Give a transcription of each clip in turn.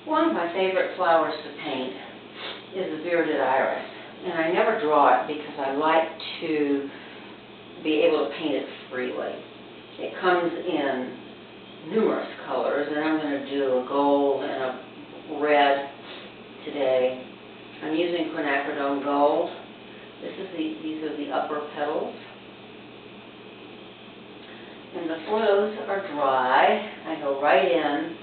One of my favorite flowers to paint is the bearded iris. And I never draw it because I like to be able to paint it freely. It comes in numerous colors, and I'm going to do a gold and a red today. I'm using quinacridone gold. These are the upper petals. And the flows are dry. I go right in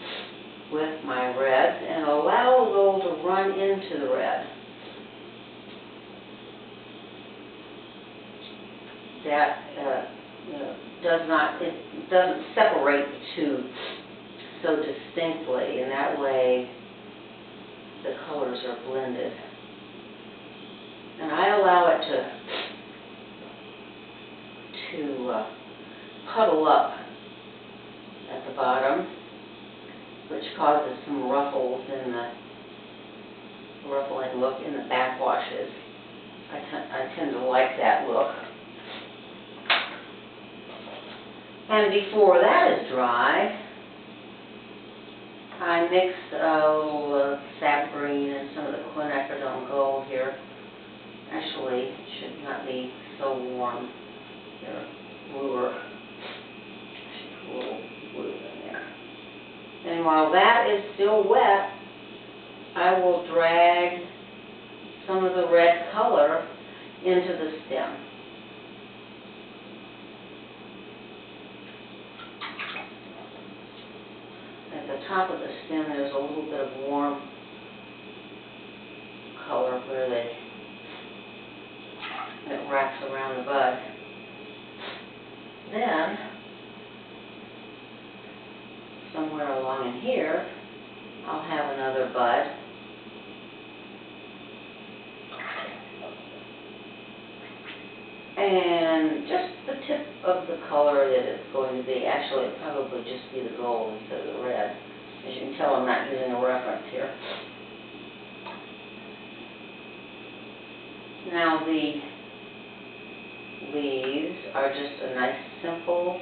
with my reds and allow the gold to run into the red. That it doesn't separate the two so distinctly, and that way the colors are blended. And I allow it to puddle up at the bottom, which causes some ruffles in the ruffling look in the backwashes. I tend to like that look. And before that is dry, I mix a little sap green and some of the quinacridone gold here. Actually, it should not be so warm. Here, bluer. I should put a little blue in there. And while that is still wet, I will drag some of the red color into the stem. At the top of the stem, there's a little bit of warm color where it wraps around the bud. Then, somewhere along in here, I'll have another bud. And just the tip of the color that it's going to be. Actually, it'll probably just be the gold instead of the red. As you can tell, I'm not using a reference here. Now the leaves are just a nice simple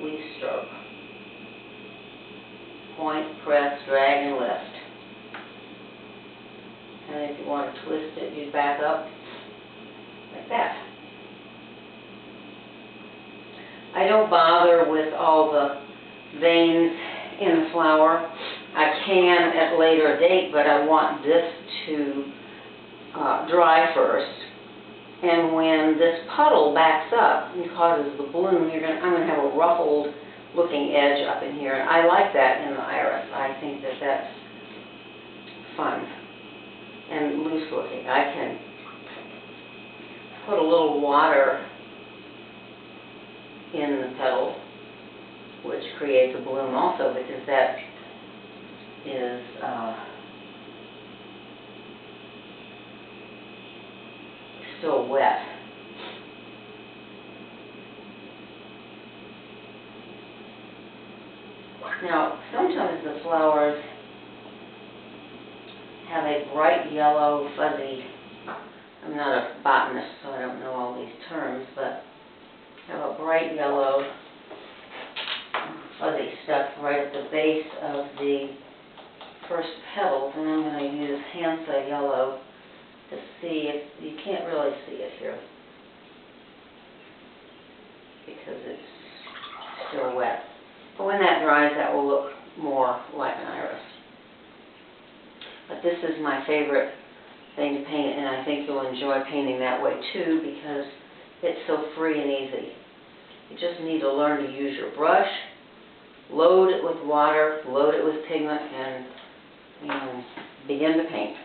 leaf stroke. Point, press, drag, and lift. And if you want to twist it, you back up like that. I don't bother with all the veins in the flower. I can at a later date, but I want this to dry first. And when this puddle backs up and causes the bloom, I'm going to have a ruffled looking edge up in here. And I like that in the iris. I think that that's fun and loose looking. I can put a little water in the petal, which creates a bloom also, because that is still wet. Now, sometimes the flowers have a bright yellow fuzzy, I'm not a botanist, so I don't know all these terms, but have a bright yellow fuzzy stuff right at the base of the first petals, and I'm going to use Hansa yellow to see if you can't really see it here because it's still wet. But when that dries, that will look more like an iris. But this is my favorite thing to paint, and I think you'll enjoy painting that way too because it's so free and easy. You just need to learn to use your brush, load it with water, load it with pigment, and begin to paint.